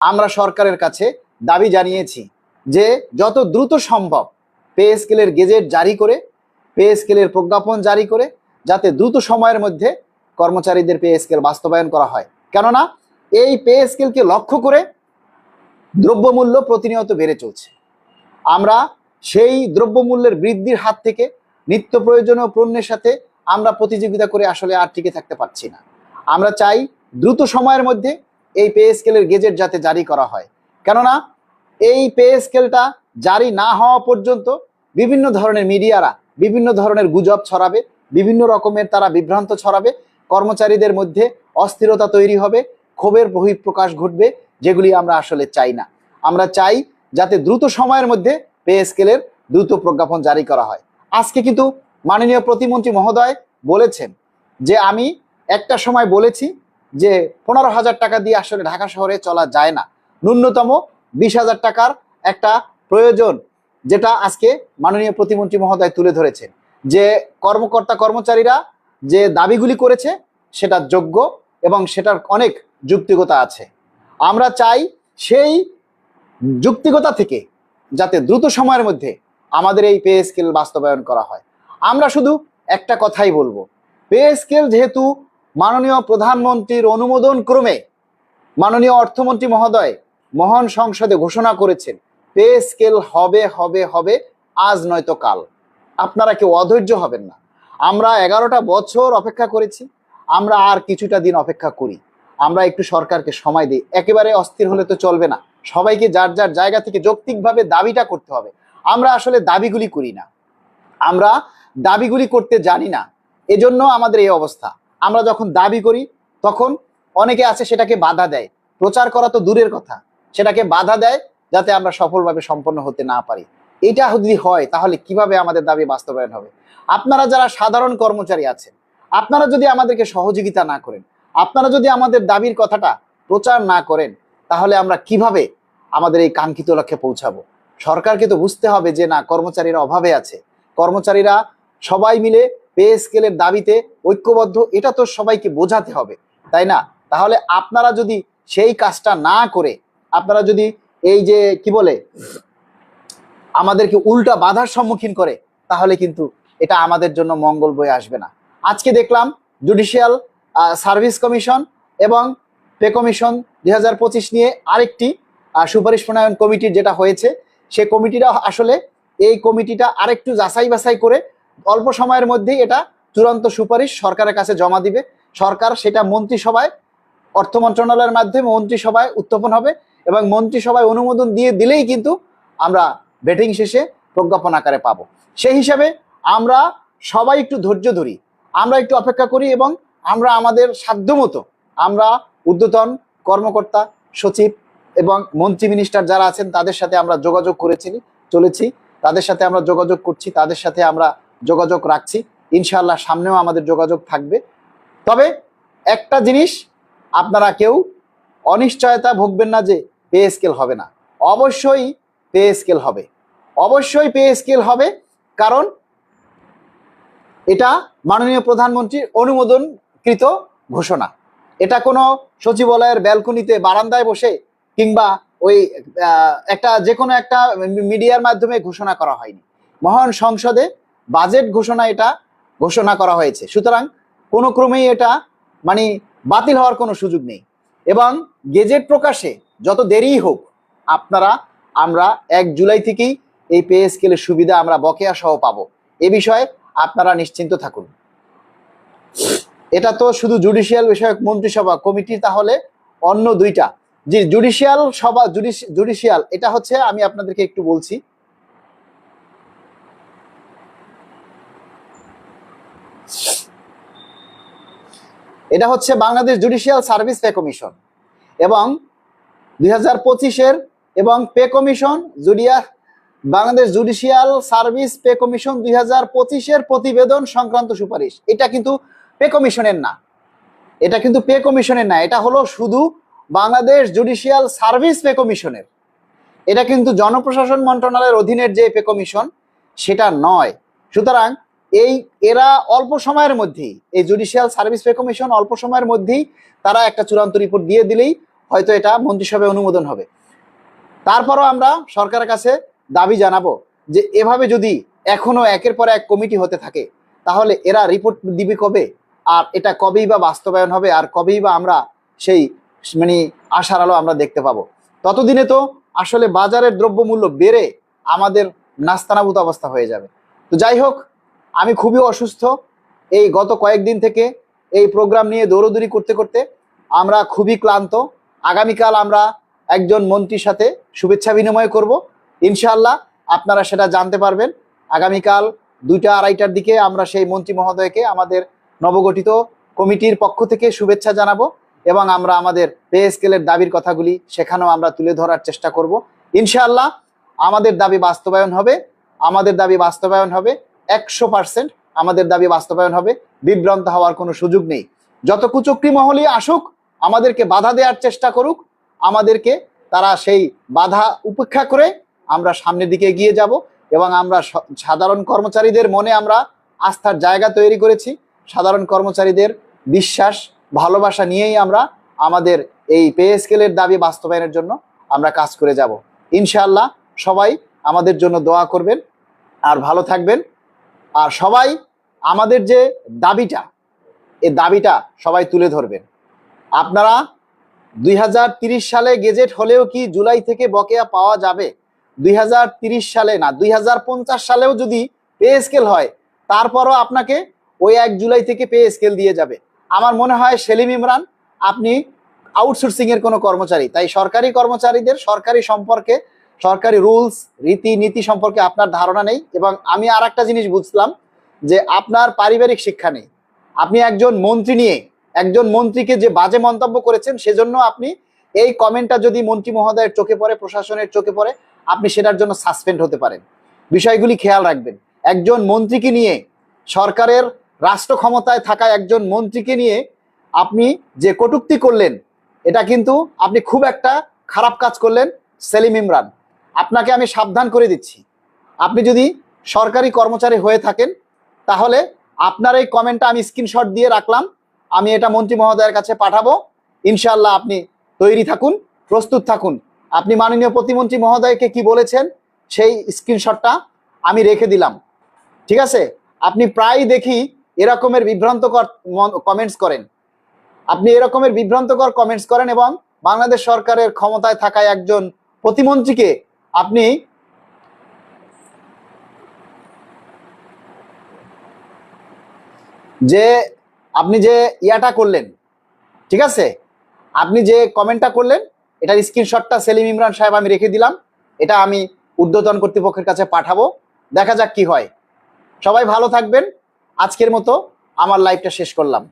আমরা সরকারের কাছে দাবি জানিয়েছি যে যত দ্রুত সম্ভব পে স্কেলের গেজেট জারি করে, পে স্কেলের প্রজ্ঞাপন জারি করে যাতে দ্রুত সময়ের মধ্যে কর্মচারীদের পে স্কেল বাস্তবায়ন করা হয়। কেননা এই পে স্কেলকে লক্ষ্য করে দ্রব্যমূল্য প্রতিনিয়ত বেড়ে চলছে। আমরা সেই দ্রব্যমূল্যের বৃদ্ধির হাত থেকে নিত্য প্রয়োজনীয় পণ্যের সাথে আমরা প্রতিযোগিতা করে আসলে আর টিকে থাকতে পারছি না। আমরা চাই দ্রুত সময়ের মধ্যে এই পে স্কেলের গেজেট যাতে জারি করা হয়। কেননা এই পে স্কেলটা জারি না হওয়া পর্যন্ত বিভিন্ন ধরনের মিডিয়ারা বিভিন্ন ধরনের গুজব ছড়াবে, বিভিন্ন রকমের তারা বিভ্রান্ত ছড়াবে, কর্মচারীদের মধ্যে অস্থিরতা তৈরি হবে, ক্ষোভের বহিঃপ্রকাশ ঘটবে, যেগুলি আমরা আসলে চাই না। আমরা চাই যাতে দ্রুত সময়ের মধ্যে পে স্কেলের দ্রুত প্রজ্ঞাপন জারি করা হয়। আজকে কিন্তু মাননীয় প্রতিমন্ত্রী মহোদয় বলেছেন যে আমি একটা সময় বলেছি যে 15,000 টাকা দিয়ে আসলে ঢাকা শহরে চলা যায় না, ন্যূনতম 20,000 টাকার একটা প্রয়োজন, যেটা আজকে মাননীয় প্রতিমন্ত্রী মহোদয় তুলে ধরেছেন যে কর্মকর্তা কর্মচারীরা যে দাবিগুলি করেছে সেটা যোগ্য এবং সেটার অনেক যুক্তিকতা আছে। আমরা চাই সেই যুক্তিকতা থেকে যাতে দ্রুত সময়ের মধ্যে আমাদের এই পে স্কেল বাস্তবায়ন করা হয়। আমরা শুধু একটা কথাই বলবো, পে স্কেল যেহেতু মাননীয় প্রধানমন্ত্রীর অনুমোদন ক্রমে মাননীয় অর্থমন্ত্রী মহোদয় মহান সংসদে ঘোষণা করেছেন পে স্কেল হবে হবে হবে, আজ নয়তো কাল। আপনারা কেউ অধৈর্য হবেন না। আমরা 11টা বছর অপেক্ষা করেছি, আমরা আর কিছুটা দিন অপেক্ষা করি। আমরা একটু সরকারকে সময় দিই। একেবারে অস্থির হলে তো চলবে না, সবাইকে যার যার জায়গা থেকে যৌক্তিকভাবে দাবিটা করতে হবে। আমরা আসলে দাবিগুলি করি না, আমরা দাবিগুলি করতে জানি না, এজন্য আমাদের এই অবস্থা। আমরা যখন দাবি করি তখন অনেকে আছে সেটাকে বাধা দেয়, প্রচার করা তো দূরের কথা, সেটাকে বাধা দেয় যাতে আমরা সফলভাবে সম্পন্ন হতে না পারি। এটা যদি হয় তাহলে কিভাবে আমাদের দাবি বাস্তবায়ন হবে? আপনারা যারা সাধারণ কর্মচারী আছেন, আপনারা যদি আমাদেরকে সহযোগিতা না করেন, আপনারা যদি আমাদের দাবির কথাটা প্রচার না করেন, তাহলে আমরা কিভাবে আমাদের এই কাঙ্ক্ষিত লক্ষ্যে পৌঁছাবো? সরকারকে তো বুঝতে হবে যে না, কর্মচারীরা অভাবে আছে, কর্মচারীরা সবাই মিলে পে স্কেলের দাবিতে ঐক্যবদ্ধ, এটা তো সবাইকে বোঝাতে হবে, তাই না? তাহলে আপনারা যদি সেই কাজটা না করে আপনারা যদি এই যে কি বলে আমাদেরকে উল্টা বাধার সম্মুখীন করে, তাহলে কিন্তু এটা আমাদের জন্য মঙ্গল বয়ে আসবে না। আজকে দেখলাম জুডিশিয়াল সার্ভিস কমিশন এবং পে কমিশন 2025 নিয়ে আরেকটি সুপারিশ প্রণয়ন কমিটির যেটা হয়েছে, সে কমিটিটা আসলে এই কমিটিটা আরেকটু যাচাই বাছাই করে অল্প সময়ের মধ্যেই এটা চূড়ান্ত সুপারিশ সরকারের কাছে জমা দিবে। সরকার সেটা মন্ত্রিসভায়, অর্থ মন্ত্রণালয়ের মাধ্যমে মন্ত্রিসভায় উত্থাপন হবে এবং মন্ত্রিসভায় অনুমোদন দিয়ে দিলেই কিন্তু আমরা ভেটিং শেষে প্রজ্ঞাপন আকারে পাবো। সেই হিসাবে আমরা সবাই একটু ধৈর্য ধরি, আমরা একটু অপেক্ষা করি এবং আমরা আমাদের সাধ্যমতো আমরা ঊর্ধ্বতন কর্মকর্তা, সচিব এবং মন্ত্রী মিনিস্টার যারা আছেন তাদের সাথে আমরা যোগাযোগ চলেছি, তাদের সাথে আমরা যোগাযোগ করছি, তাদের সাথে আমরা যোগাযোগ রাখছি। ইনশাআল্লাহ সামনেও আমাদের যোগাযোগ থাকবে। তবে একটা জিনিস, আপনারা কেউ অনিশ্চয়তা ভুগবেন না যে পে স্কেল হবে না। অবশ্যই পে স্কেল হবে, অবশ্যই পে স্কেল হবে, কারণ এটা মাননীয় প্রধানমন্ত্রীর অনুমোদনকৃত ঘোষণা। এটা কোনো সচিবালয়ের ব্যালকনিতে বারান্দায় বসে কিংবা ওই একটা যে কোনো একটা মিডিয়ার মাধ্যমে ঘোষণা করা হয়নি, মহান সংসদে বাজেট ঘোষণা এটা ঘোষণা করা হয়েছে। সুতরাং কোনো ক্রমেই এটা মানে বাতিল হওয়ার কোনো সুযোগ নেই এবং গেজেট প্রকাশে যত দেরিই হোক, আমরা 1 জুলাই থেকেই এই পে স্কেলের সুবিধা আমরা বকেয়া সহ পাবো, এ বিষয়ে আপনারা নিশ্চিন্ত থাকুন। এটা তো শুধু জুডিশিয়াল বিষয়ক মন্ত্রিসভা কমিটি, তাহলে অন্য দুইটা যে জুডিশিয়াল এটা হচ্ছে, আমি আপনাদেরকে একটু বলছি। এটা হচ্ছে Bangladesh judicial service pay commission এবং 2025-এর এবং pay commission Bangladesh judicial service pay commission 2025-এর প্রতিবেদন সংক্রান্ত সুপারিশ। এটা কিন্তু পে কমিশনের না, এটা কিন্তু পে কমিশনের না, এটা হলো শুধু বাংলাদেশ জুডিশিয়াল সার্ভিস পে কমিশনের। এটা কিন্তু জনপ্রশাসন মন্ত্রণালয়ের অধীনের যে পে কমিশন সেটা নয়। সুতরাং এরা অল্প সময়ের মধ্যেই, এই জুডিশিয়াল সার্ভিস পে কমিশন অল্প সময়ের মধ্যেই তারা একটা চূড়ান্ত রিপোর্ট দিয়ে দিলেই হয়তো এটা মন্ত্রিসভায় অনুমোদন হবে। তারপরও আমরা সরকারের কাছে দাবি জানাবো যে এভাবে যদি এখনো একের পর এক কমিটি হতে থাকে তাহলে এরা রিপোর্ট দিবে কবে, আর এটা কবেই বা বাস্তবায়ন হবে, আর কবেই বা আমরা সেই মানে আশার আলো আমরা দেখতে পাবো। ততদিনে তো আসলে বাজারের দ্রব্যমূল্য বেড়ে আমাদের নাস্তানাবুদ অবস্থা হয়ে যাবে। তো যাই হোক, আমি খুবই অসুস্থ। এই গত কয়েকদিন থেকে এই প্রোগ্রাম নিয়ে দৌড়দৌড়ি করতে করতে আমরা খুবই ক্লান্ত। আগামীকাল আমরা একজন মন্ত্রীর সাথে শুভেচ্ছা বিনিময় করব, ইনশাআল্লাহ আপনারা সেটা জানতে পারবেন। আগামীকাল 2টা-2:30টার দিকে আমরা সেই মন্ত্রী মহোদয়কে আমাদের নবগঠিত কমিটির পক্ষ থেকে শুভেচ্ছা জানাবো এবং আমরা আমাদের পে স্কেলের দাবির কথাগুলি সেখানেও আমরা তুলে ধরার চেষ্টা করব। ইনশাআল্লাহ আমাদের দাবি বাস্তবায়ন হবে, আমাদের দাবি বাস্তবায়ন হবে 100%। আমাদের দাবি বাস্তবায়ন হবে, বিভ্রান্ত হওয়ার কোনো সুযোগ নেই। যত কুচক্রী মহলই আসুক, আমাদেরকে বাধা দেওয়ার চেষ্টা করুক, আমাদেরকে তারা সেই বাধা উপেক্ষা করে আমরা সামনের দিকে এগিয়ে যাব এবং আমরা সাধারণ কর্মচারীদের মনে আমরা আস্থার জায়গা তৈরি করেছি। সাধারণ কর্মচারীদের বিশ্বাস ভালোবাসা নিয়েই আমরা আমাদের এই পে স্কেলের দাবি বাস্তবায়নের জন্য আমরা কাজ করে যাব। ইনশাআল্লাহ সবাই আমাদের জন্য দোয়া করবেন আর ভালো থাকবেন। আর সবাই আমাদের যে দাবিটা, এই দাবিটা সবাই তুলে ধরবেন। আপনারা 2030 সালে গেজেট হলেও কি জুলাই থেকে বকেয়া পাওয়া যাবে? 2030 সালে না, 2050 সালেও যদি পে স্কেল হয় তারপরও আপনাকে ওই 1 জুলাই থেকে পে স্কেল দিয়ে যাবে। আমার মনে হয় সেলিম ইমরান আপনি আউটসোর্সিং এর কোনো কর্মচারী, তাই সরকারি কর্মচারীদের সরকারি সম্পর্কে, সরকারি রুলস রীতি নীতি সম্পর্কে আপনার ধারণা নেই। এবং আমি আর একটা জিনিস বুঝলাম যে আপনার পারিবারিক শিক্ষা নেই। আপনি একজন মন্ত্রী নিয়ে একজন মন্ত্রীকে যে বাজে মন্তব্য করেছেন, সেজন্য আপনি এই কমেন্টটা যদি মন্ত্রী মহোদয়ের চোখে পড়ে, প্রশাসনের চোখে পড়ে, আপনি সেটার জন্য সাসপেন্ড হতে পারেন। বিষয়গুলি খেয়াল রাখবেন। একজন মন্ত্রীকে নিয়ে, সরকারের রাষ্ট্র ক্ষমতায় থাকা একজন মন্ত্রীকে নিয়ে আপনি যে কটূক্তি করলেন, এটা কিন্তু আপনি খুব একটা খারাপ কাজ করলেন সেলিম ইমরান। আপনাকে আমি সাবধান করে দিচ্ছি, আপনি যদি সরকারি কর্মচারী হয়ে থাকেন তাহলে আপনার এই কমেন্টটা আমি স্ক্রিনশট দিয়ে রাখলাম, আমি এটা মন্ত্রী মহোদয়ের কাছে পাঠাবো। ইনশাআল্লাহ আপনি তৈরি থাকুন, প্রস্তুত থাকুন। আপনি মাননীয় প্রতিমন্ত্রী মহোদয়কে কি বলেছেন সেই স্ক্রিনশটটা আমি রেখে দিলাম, ঠিক আছে? আপনি প্রায় দেখি এরকমের বিভ্রান্তকর কমেন্টস করেন, আপনি এরকমের বিভ্রান্তকর কমেন্টস করেন এবং বাংলাদেশ সরকারের ক্ষমতায় থাকা একজন প্রতিমন্ত্রীকে আপনি যে ইয়াটা করলেন, ঠিক আছে, আপনি যে কমেন্টটা করলেন এটার স্ক্রিনশটটা সেলিম ইমরান সাহেব আমি রেখে দিলাম। এটা আমি ঊর্ধ্বতন কর্তৃপক্ষের কাছে পাঠাবো, দেখা যাক কি হয়। সবাই ভালো থাকবেন। আজকের মতো আমার লাইভটা শেষ করলাম।